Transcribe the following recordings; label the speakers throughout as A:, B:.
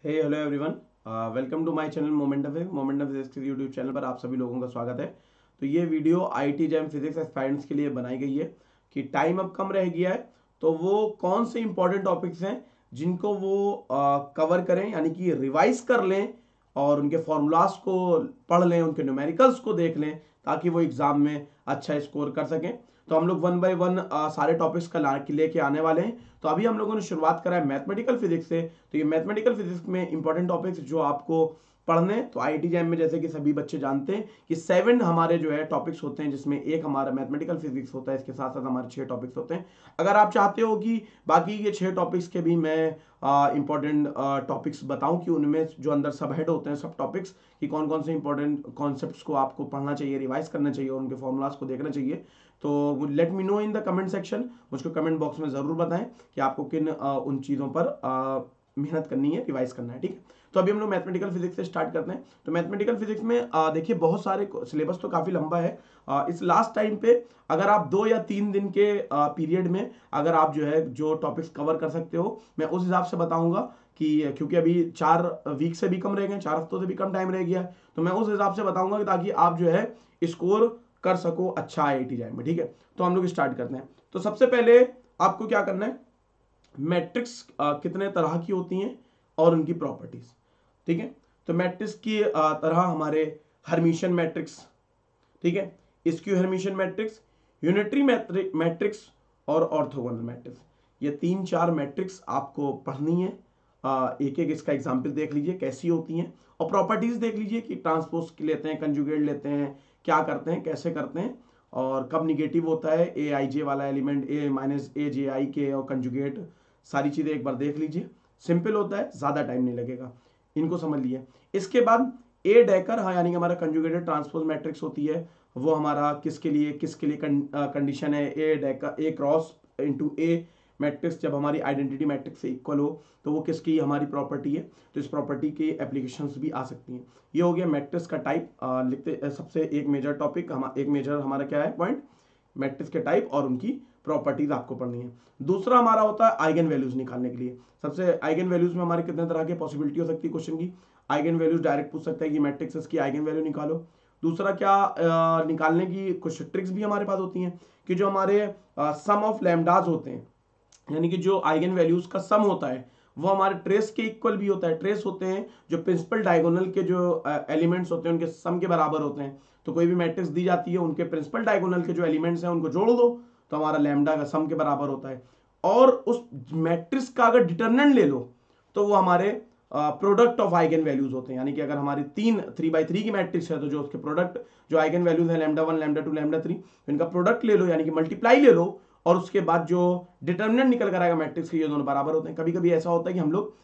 A: Hey hello everyone, welcome to my channel momentum physics के YouTube channel पर आप सभी लोगों का स्वागत है। तो ये video IIT JAM physics aspirants के लिए बनाई गई है कि टाइम अब कम रह गया है, तो वो कौन से इंपॉर्टेंट टॉपिक्स हैं जिनको वो कवर करें, यानी कि रिवाइज कर लें और उनके फॉर्मूलाज को पढ़ लें, उनके न्यूमेरिकल्स को देख लें, ताकि वो एग्जाम में अच्छा स्कोर कर सकें। तो हम लोग वन बाय वन सारे टॉपिक्स का लेके आने वाले हैं। तो अभी हम लोगों ने शुरुआत करा है मैथमेटिकल फिजिक्स से। तो ये मैथमेटिकल फिजिक्स में इंपॉर्टेंट टॉपिक्स जो आपको पढ़ने, तो आईटी जैम में जैसे कि सभी बच्चे जानते हैं कि 7 हमारे जो है टॉपिक्स होते हैं, जिसमें एक हमारा मैथमेटिकल फिजिक्स होता है, इसके साथ साथ हमारे 6 टॉपिक्स होते हैं। अगर आप चाहते हो कि बाकी ये 6 टॉपिक्स के भी मैं इंपॉर्टेंट टॉपिक्स बताऊं कि उनमें जो अंदर सब हेड होते हैं, सब टॉपिक्स, कि कौन कौन से इंपॉर्टेंट कॉन्सेप्ट्स को आपको पढ़ना चाहिए, रिवाइज करना चाहिए और उनके फॉर्मूलाज को देखना चाहिए, तो let me know in the comment section. मुझको कमेंट बॉक्स में जरूर बताएं कि आपको किन उन चीज़ों पर मेहनत करनी है, रिवाइज करना है। ठीक है, तो अभी हम लोग मैथमेटिकल फिजिक्स से स्टार्ट करते हैं। तो मैथमेटिकल फिजिक्स में देखिए बहुत सारे सिलेबस तो काफ़ी लंबा है। इस लास्ट टाइम पे अगर आप 2 या 3 दिन के पीरियड में अगर आप जो है जो टॉपिक्स कवर कर सकते हो, मैं उस हिसाब से बताऊंगा कि क्योंकि अभी 4 वीक से भी कम रह गए, 4 हफ्तों से भी कम टाइम रह गया है, तो मैं उस हिसाब से बताऊंगा कि ताकि आप जो है स्कोर कर सको अच्छा आईआईटी जैम में। ठीक है, तो हम लोग स्टार्ट करते हैं। तो सबसे पहले आपको क्या करना है, मैट्रिक्स कितने तरह की होती हैं और उनकी प्रॉपर्टीज। ठीक है, तो मैट्रिक्स की तरह हमारे हर्मिशियन मैट्रिक्स, ठीक है, skew Hermitian matrix, unitary matrix और ऑर्थोगोनल मैट्रिक्स, ये 3-4 मैट्रिक्स आपको पढ़नी है। एक एक इसका एग्जाम्पल देख लीजिए कैसी होती हैं, और प्रॉपर्टीज देख लीजिए कि ट्रांसपोज लेते हैं, कंजुगेट लेते हैं, क्या करते हैं, कैसे करते हैं, और कब निगेटिव होता है ए आई जे वाला एलिमेंट, ए माइनस ए जे आई के, और कंजुगेट, सारी चीज़ें एक बार देख लीजिए। सिंपल होता है, ज़्यादा टाइम नहीं लगेगा, इनको समझ लिए। इसके बाद ए डेकर, हाँ, यानी कि हमारा कंजुगेटेड ट्रांसपोज मैट्रिक्स होती है, वो हमारा किसके लिए कंडीशन है, ए डेकर, ए क्रॉस इंटू ए मैट्रिक्स जब हमारी आइडेंटिटी मैट्रिक्स से इक्वल हो, तो वो किसकी हमारी प्रॉपर्टी है। तो इस प्रॉपर्टी की एप्लीकेशंस भी आ सकती हैं। ये हो गया मैट्रिक्स का टाइप। लिखते सबसे एक मेजर टॉपिक, एक मेजर हमारा क्या है पॉइंट, मैट्रिक्स के टाइप और उनकी प्रॉपर्टीज आपको पढ़नी है। दूसरा हमारा होता है आइगन वैल्यूज निकालने के लिए। सबसे आइगन वैल्यूज में हमारे कितने तरह की पॉसिबिलिटी हो सकती है क्वेश्चन की। आइगन वैल्यूज डायरेक्ट पूछ सकता है कि मैट्रिक्स की आइगन वैल्यू निकालो। दूसरा क्या निकालने की कुछ ट्रिक्स भी हमारे पास होती हैं कि जो हमारे सम ऑफ लैम्डाज होते हैं, यानी कि जो आइगन वैल्यूज का सम होता है वो हमारे ट्रेस के इक्वल भी होता है। ट्रेस होते हैं जो प्रिंसिपल डायगोनल के जो एलिमेंट्स होते हैं उनके सम के बराबर होते हैं। तो कोई भी मैट्रिक्स दी जाती है, उनके प्रिंसिपल डायगोनल के जो एलिमेंट्स हैं उनको जोड़ दो, तो हमारा लैम्डा का सम के बराबर होता है। और उस मैट्रिक्स का अगर डिटरमिनेंट ले लो तो वो हमारे प्रोडक्ट ऑफ आइगन वैल्यूज होते हैं। यानी कि अगर हमारी 3x3 की मैट्रिक्स है, तो जो उसके प्रोडक्ट जो आइगन वैल्यूज है लैम्डा 1, लैम्डा 2, लैम्डा 3, इनका प्रोडक्ट ले लो, यानी कि मल्टीप्लाई ले लो, और उसके बाद जो डिटर्मिनेंट निकल कर आएगा मैट्रिक्स के, ये दोनों बराबर होते हैं। कभी कभी ऐसा होता है कि हम लोग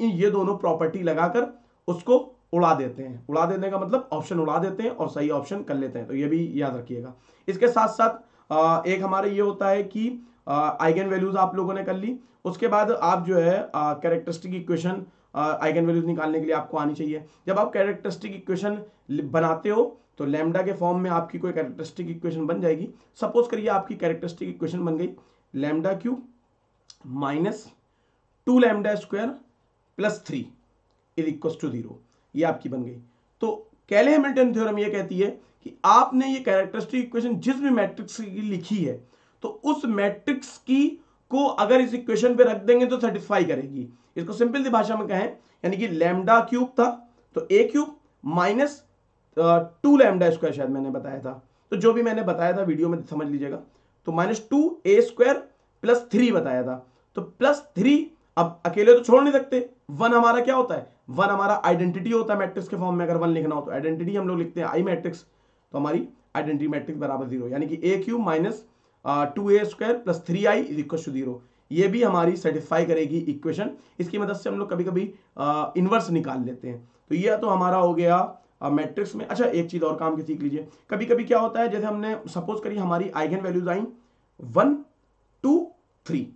A: ये दोनों प्रॉपर्टी लगाकर उसको उड़ा देते हैं। उड़ा देने का मतलब ऑप्शन उड़ा देते हैं और सही ऑप्शन कर लेते हैं, तो ये भी याद रखिएगा। इसके साथ साथ एक हमारे ये होता है कि आइगन वैल्यूज आप लोगों ने कर ली, उसके बाद आप जो है कैरेक्टरिस्टिक इक्वेशन आइगन वैल्यूज निकालने के लिए आपको आनी चाहिए। जब आप कैरेक्टरिस्टिक इक्वेशन बनाते हो तो लैम्डा के फॉर्म में आपकी कोई कैरेक्टरिस्टिक इक्वेशन बन जाएगी। सपोज करिए आपकी कैरेक्टरिस्टिक इक्वेशन बन गई lambda cube minus 2 lambda square plus 3 is equal to 0, ये आपकी बन गई। तो कैले हैमिल्टन थ्योरम ये कहती है कि आपने ये कैरेक्टरिस्टिक इक्वेशन जिस भी मैट्रिक्स की लिखी है, तो उस मैट्रिक्स की को अगर इस इक्वेशन पे रख देंगे तो सेटिस्फाई करेगी। इसको सिंपल सी भाषा में कहें, यानी कि लैम्डा क्यूब था तो ए क्यूब माइनस 2 लैम्डा स्क्वायर, शायद मैंने बताया था, तो जो भी मैंने बताया था वीडियो में समझ लीजिएगा। तो -2a² प्लस 3 बताया था, तो प्लस 3 अब अकेले तो छोड़ नहीं सकते। 1 हमारा क्या होता है, 1 हमारा आइडेंटिटी होता है मैट्रिक्स के फॉर्म में। अगर 1 लिखना हो तो आइडेंटिटी हम लोग लिखते हैं आई मैट्रिक्स, तो हमारी आइडेंटिटी मैट्रिक्स बराबर 0, यानी कि a cube minus 2a² plus 3i is equal to 0। ये भी हमारी सेटिस्फाई करेगी इक्वेशन। इसकी मदद से हम लोग कभी कभी इनवर्स निकाल लेते हैं। तो ये तो हमारा हो गया मैट्रिक्स में। अच्छा, एक चीज और काम की सीख लीजिए। कभी कभी क्या होता है, जैसे हमने सपोज करिए हमारी आइगन वैल्यूज आई 1, 2, 3,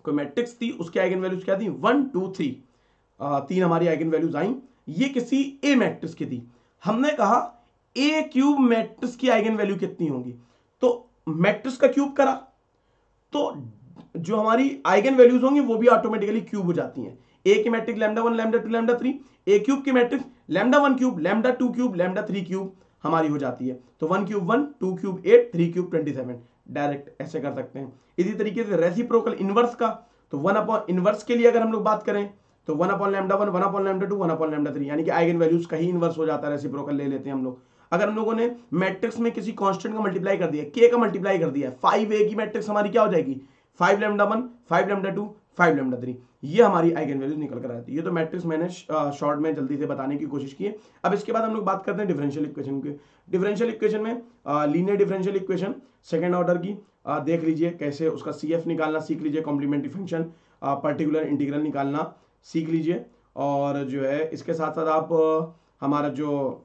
A: कोई मैट्रिक्स थी, उसकी आइगन वैल्यूज क्या थी 1, 2, 3, 3 हमारी आइगन वैल्यूज आई। ये किसी ए मैट्रिक्स की थी। हमने कहा ए क्यूब मैट्रिक्स की आइगन वैल्यू कितनी होगी, तो मैट्रिक्स का क्यूब करा तो जो हमारी आइगन वैल्यूज होंगी वो भी ऑटोमेटिकली क्यूब हो जाती हैं। ए की मैट्रिक्स लैम्डा 1 लैम्डा 2 लैम्डा 3, ए क्यूब की matrix lambda 1 cube lambda 2 cube lambda 3 cube हमारी हो जाती है। तो 1 क्यूब 1, 2 क्यूब 8, 3 क्यूब 27, डायरेक्ट ऐसे कर सकते हैं। इसी तरीके से रेसिप्रोकल इनवर्स का, तो 1 अपॉन इनवर्स के लिए अगर हम लोग बात करें तो 1 upon lambda 1, 1 upon lambda 2, 1 upon lambda 3, यानी कि आइगन वैल्यूज का ही इनवर्स हो जाता है, रेसिप्रोकल ले लेते हैं हम लोग। अगर हम लोगों ने मैट्रिक्स में किसी कांस्टेंट का मल्टीप्लाई कर दिया, के का मल्टीप्लाई कर दिया, 5a की मैट्रिक्स हमारी क्या हो जाएगी, 5 लैम्डा 1, 5 लैम्डा 2, 5 लैम्डा 3, ये हमारी आइगन वैल्यूज निकल कर आती है। ये तो मैट्रिक्स मैंने शॉर्ट में जल्दी से बताने की कोशिश की है। अब इसके बाद हम लोग बात करते हैं डिफरेंशियल इक्वेशन की। डिफरेंशियल इक्वेशन में linear differential equation second order की देख लीजिए कैसे उसका CF निकालना सीख लीजिए, कॉम्प्लीमेंट्री फंक्शन, पर्टिकुलर इंटीग्रल निकालना सीख लीजिए। और जो है इसके साथ साथ आप हमारा जो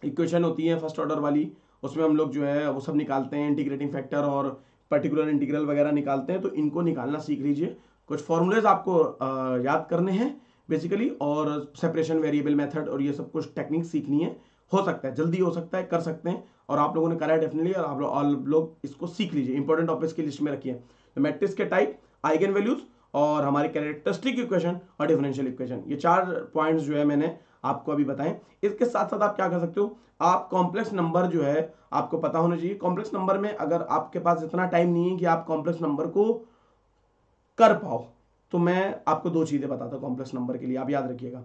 A: इक्वेशन होती है फर्स्ट ऑर्डर वाली, उसमें हम लोग जो है वो सब निकालते हैं, इंटीग्रेटिंग फैक्टर और पर्टिकुलर इंटीग्रल वगैरह निकालते हैं, तो इनको निकालना सीख लीजिए। कुछ फॉर्मूलेज आपको याद करने हैं बेसिकली, और सेपरेशन वेरिएबल मेथड और ये सब कुछ टेक्निक सीखनी है। हो सकता है जल्दी हो सकता है, कर सकते हैं, और आप लोगों ने करा है डेफिनेटली, और आप लोग इसको सीख लीजिए, इंपॉर्टेंट टॉपिक्स की लिस्ट में रखिए। तो मैट्रिक्स के टाइप, आइगन वैल्यूज और हमारी कैरेक्टरिस्टिक इक्वेशन और डिफरेंशियल इक्वेशन, ये 4 पॉइंट्स जो है मैंने आपको अभी बताएं। इसके साथ साथ आप क्या कर सकते हो, आप कॉम्प्लेक्स नंबर जो है आपको पता होना चाहिए। कॉम्प्लेक्स नंबर में अगर आपके पास इतना टाइम नहीं है कि आप कॉम्प्लेक्स नंबर को कर पाओ, तो मैं आपको 2 चीजें बताता हूं कॉम्प्लेक्स नंबर के लिए, आप याद रखिएगा।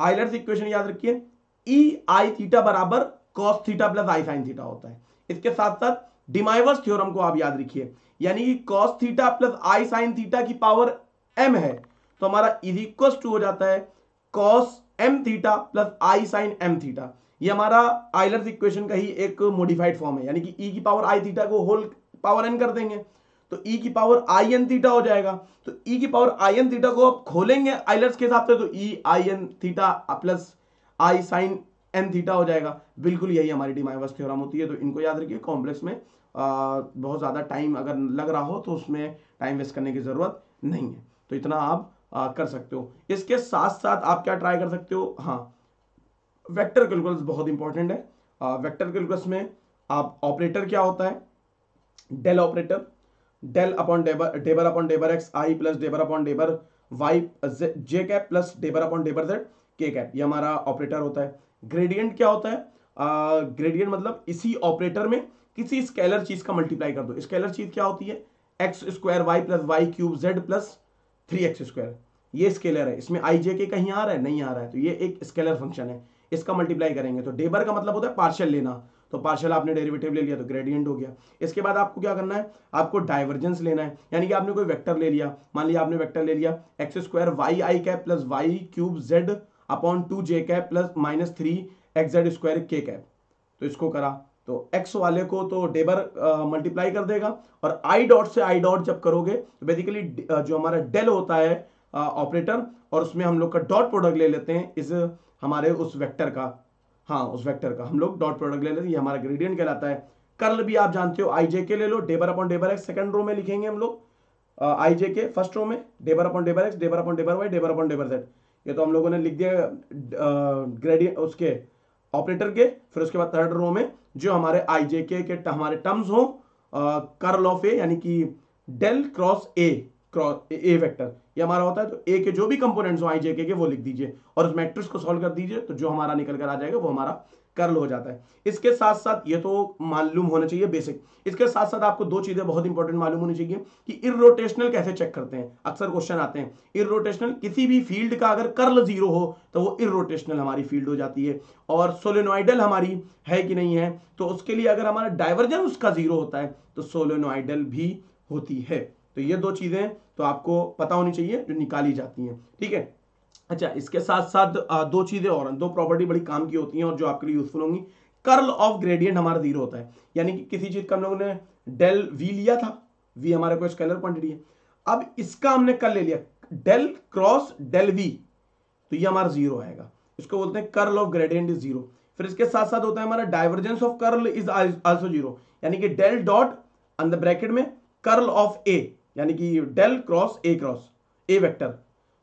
A: आइलर्स इक्वेशन याद रखिए, ई आई थीटा बराबर cos theta plus i sine theta होता है। इसके साथ साथ डिमाइवर्स थ्योरम को आप याद रखिए, यानी कि cos theta plus i sine theta की पावर m है, तो हमारा इज इक्वल टू हो जाता है cos m theta plus i sign m theta. ये हमारा आइलर्स इक्वेशन का ही एक मॉडिफाइड फॉर्म है, यानी कि e की पावर आई थीटा को होल पावर n कर देंगे तो e की पावर आई एन थीटा हो जाएगा। तो e की पावर आई एन थीटा को आप खोलेंगे आइलर्स के हिसाब से, तो e i n theta plus i sine n theta हो जाएगा। बिल्कुल यही हमारी डिमाइवर्स थ्योरम होती है, तो इनको याद रखिए। कॉम्प्लेक्स में बहुत ज़्यादा टाइम अगर लग रहा हो तो उसमें टाइम वेस्ट करने की ज़रूरत नहीं है, तो इतना आप कर सकते हो। इसके साथ साथ आप क्या ट्राई कर सकते हो, हाँ, वेक्टर कैलकुलस बहुत इंपॉर्टेंट है। वेक्टर कैलकुलस में आप ऑपरेटर क्या होता है, डेल ऑपरेटर, डेल अपॉन डेबर अपॉन डेबर एक्स आई प्लस डेबर अपॉन डेबर वाई जे कैप प्लस डेबर अपॉन डेबर जेड के कैप, ये हमारा ऑपरेटर होता है। ग्रेडियंट क्या होता है, ग्रेडियंट मतलब इसी ऑपरेटर में किसी स्केलर चीज का मल्टीप्लाई कर दो। स्केलर चीज क्या होती है, x square y plus Y cube z plus 3x square, ये स्केलर है, इसमें आई जे के कहीं आ रहा है, नहीं आ रहा है, तो ये एक स्केलर फंक्शन है, इसका मल्टीप्लाई करेंगे। तो डेबर का मतलब होता है पार्शियल लेना, तो पार्शियल आपने डेरिवेटिव ले लिया तो ग्रेडियंट हो गया। इसके बाद आपको क्या करना है, आपको डाइवर्जेंस लेना है, यानी कि आपने कोई वेक्टर ले लिया, मान लिया आपने वेक्टर ले लिया X square Y I cap plus Y cube Z upon 2 J cap plus minus 3 X Z square K cap, तो इसको करा तो x वाले को तो डेबर मल्टीप्लाई कर देगा, और आई डॉट से आई डॉट जब करोगे तो बेसिकली जो हमारा डेल होता है ऑपरेटर, और उसमें हम लोग का डॉट प्रोडक्ट ले लेते हैं इस हमारे उस वेक्टर का, हाँ उस वेक्टर का हम लोग डॉट प्रोडक्ट ले लेते हैं, ये हमारा ग्रेडियंट कहलाता है। कर्ल भी आप जानते हो, आई जे के ले लो, डेबर अपॉन डेबर एक्स सेकंड रो में लिखेंगे हम लोग, आई जे के फर्स्ट रो में, डेबर अपॉन डेबर एक्स, डेबर अपॉन डेबर वाई, डेबर अपॉन डेबर जेड, ये तो हम लोगों ने लिख दिया ग्रेडियंट उसके ऑपरेटर के। फिर उसके बाद थर्ड रो में जो हमारे आई जे के हमारे टर्म्स हो, कर्ल ऑफ ए, यानी कि डेल क्रॉस ए वेक्टर, ये हमारा होता है। तो ए के जो भी कंपोनेंट्स हो आई जे के वो लिख दीजिए और उस मैट्रिक्स को सॉल्व कर दीजिए, तो जो हमारा निकल कर आ जाएगा वो हमारा कर्ल हो जाता है। इसके साथ साथ ये तो मालूम होना चाहिए बेसिक, इसके साथ साथ आपको 2 चीजें बहुत इंपॉर्टेंट मालूम होनी चाहिए कि इररोटेशनल कैसे चेक करते हैं, अक्सर क्वेश्चन आते हैं। इररोटेशनल, किसी भी फील्ड का अगर कर्ल 0 हो तो वो इररोटेशनल हमारी फील्ड हो जाती है, और सोलेनोइडल हमारी है कि नहीं है, तो उसके लिए अगर हमारा डाइवर्जेंस उसका 0 होता है तो सोलेनोइडल भी होती है। तो ये 2 चीजें तो आपको पता होनी चाहिए जो निकाली जाती हैं, ठीक है। अच्छा, इसके साथ साथ 2 चीजें और, 2 प्रॉपर्टी बड़ी काम की होती हैं और जो आपके लिए यूजफुल होंगी। कर्ल ऑफ ग्रेडियंट हमारा 0 होता है, यानी कि किसी चीज का हम लोगों ने डेल वी लिया था, वी हमारे को स्केलर क्वांटिटी है, अब इसका हमने कर्ल ले लिया डेल क्रॉस डेल वी, तो ये हमारा 0 आएगा, इसको बोलते हैं कर्ल ऑफ ग्रेडियंट इज 0। फिर इसके साथ साथ होता है हमारा divergence of curl is also 0, यानी कि डेल डॉट अंदर ब्रैकेट में कर्ल ऑफ ए, यानी कि डेल क्रॉस ए वेक्टर,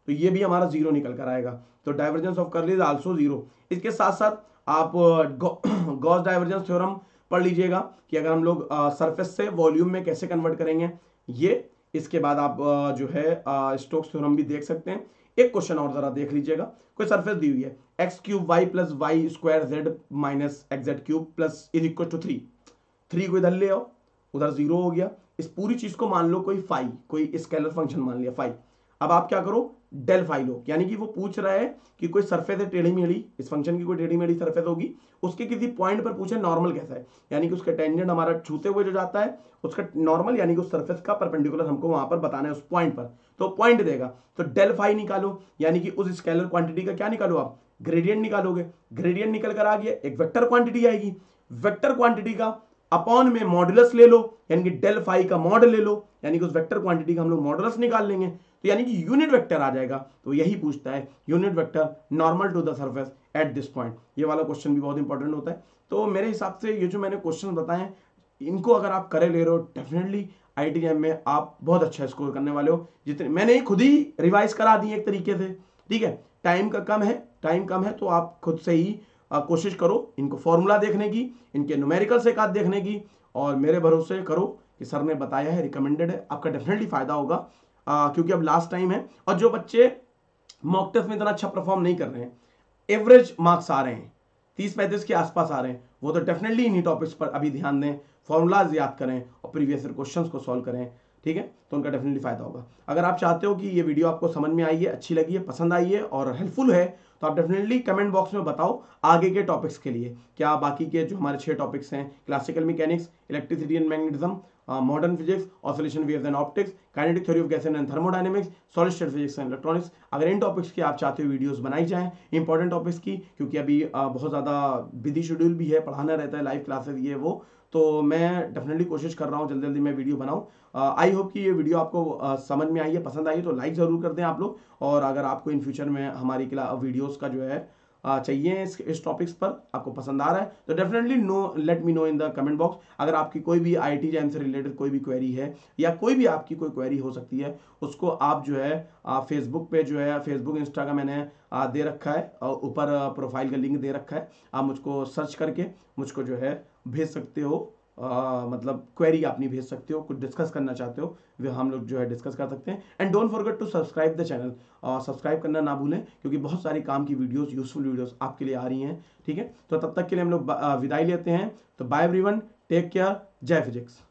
A: तो ये भी हमारा 0 निकल कर आएगा। तो divergence of curl is also 0। इसके साथ साथ आप गॉस डाइवर्जेंस थ्योरम पढ़ लीजिएगा कि अगर हम लोग सरफेस से वॉल्यूम में कैसे कन्वर्ट करेंगे ये। इसके बाद आप जो है स्टोक्स थ्योरम भी देख सकते हैं। एक क्वेश्चन और जरा देख लीजिएगा। कोई सरफेस दी हुई है x cube y plus y square z minus x z cube plus is equal to 3 को इधर ले आओ, उधर 0 हो गया। इस पूरी चीज को मान लो कोई फाई, कोई स्केलर फंक्शन मान लिया फाई। अब आप क्या करो, डेल फाई लो, यानी कि वो पूछ रहा है कि कोई सरफेस है टेढ़ी मेढ़ी, इस फंक्शन की कोई टेढ़ी मेढ़ी सरफेस होगी, उसके किसी पॉइंट पर पूछे नॉर्मल कैसा है, यानी कि उसका टेंजेंट हमारा छूते हुए जो जाता है उसका नॉर्मल, यानी कि उस सरफेस का परपेंडिकुलर हमको वहां पर बताना है उस पॉइंट पर, तो पॉइंट देगा। तो डेल फाई निकालो, यानी कि उस स्केलर क्वांटिटी का क्या निकालो आप, ग्रेडियंट निकालोगे। ग्रेडियंट निकल कर आ गया, एक वेक्टर क्वांटिटी आएगी, वेक्टर क्वांटिटी का अपॉन में मॉडुलस ले लो, यानी कि डेल फाई का मॉड ले लो, यानी कि उस वेक्टर क्वांटिटी का हम लोग मॉडुलस निकाल लेंगे, तो यानी कि यूनिट वेक्टर आ जाएगा। तो यही पूछता है unit vector normal to the surface at this point. ये वाला क्वेश्चन भी बहुत इंपॉर्टेंट होता है। तो मेरे हिसाब से ये जो मैंने क्वेश्चन बताए इनको अगर आप करे ले रहे हो, डेफिनेटली IIT में आप बहुत अच्छा स्कोर करने वाले हो। जितने मैंने खुद ही रिवाइज करा दी एक तरीके से, ठीक है। टाइम कम है तो आप खुद से ही कोशिश करो इनको फॉर्मूला देखने की, इनके न्यूमेरिकल्स एक आध देखने की, और मेरे भरोसे करो कि सर ने बताया है, रिकमेंडेड है, आपका डेफिनेटली फायदा होगा। क्योंकि अब लास्ट टाइम है, और जो बच्चे मॉक टेस्ट में इतना अच्छा परफॉर्म नहीं कर रहे हैं, एवरेज मार्क्स आ रहे हैं 30-35 के आसपास आ रहे हैं, वो तो डेफिनेटली इन्हीं टॉपिक्स पर अभी ध्यान दें, फॉर्मूलाज याद करें और प्रीवियस ईयर क्वेश्चंस को सॉल्व करें, ठीक है। तो उनका डेफिनेटली फायदा होगा। अगर आप चाहते हो कि ये वीडियो आपको समझ में आई है, अच्छी लगी है, पसंद आई है और हेल्पफुल है, तो आप डेफिनेटली कमेंट बॉक्स में बताओ आगे के टॉपिक्स के लिए। क्या बाकी के जो हमारे 6 टॉपिक्स हैं, classical mechanics, electricity and magnetism, modern physics, oscillation waves and optics, kinetic theory of gas and thermodynamics, solid state physics and electronics, अगर इन टॉपिक्स की आप चाहते हो वीडियोस बनाई जाएं, इंपॉर्टेंट टॉपिक्स की, क्योंकि अभी बहुत ज़्यादा बिजी शेड्यूल भी है, पढ़ाना रहता है, लाइव क्लासेस ये वो, तो मैं डेफिनेटली कोशिश कर रहा हूँ जल्दी जल्दी मैं वीडियो बनाऊँ। आई होप कि ये वीडियो आपको समझ में आई है, पसंद आई है, तो लाइक ज़रूर कर दें आप लोग। और अगर आपको इन फ्यूचर में हमारी वीडियोज़ का जो है चाहिए इस टॉपिक्स पर, आपको पसंद आ रहा है, तो definitely let me know in the comment box. अगर आपकी कोई भी IIT जैम से रिलेटेड कोई भी क्वेरी है, या कोई भी आपकी कोई क्वेरी हो सकती है, उसको आप जो है फेसबुक पे जो है, फेसबुक इंस्टा का मैंने दे रखा है, ऊपर प्रोफाइल का लिंक दे रखा है, आप मुझको सर्च करके मुझको जो है भेज सकते हो, मतलब क्वेरी अपनी भेज सकते हो, कुछ डिस्कस करना चाहते हो, वे हम लोग जो है डिस्कस कर सकते हैं। And don't forget to subscribe the channel, subscribe करना ना भूलें, क्योंकि बहुत सारी काम की वीडियोस, यूजफुल वीडियोस आपके लिए आ रही हैं, ठीक है। तो तब तक के लिए हम लोग विदाई लेते हैं। तो बाय एवरीवन, टेक केयर, जय फिजिक्स।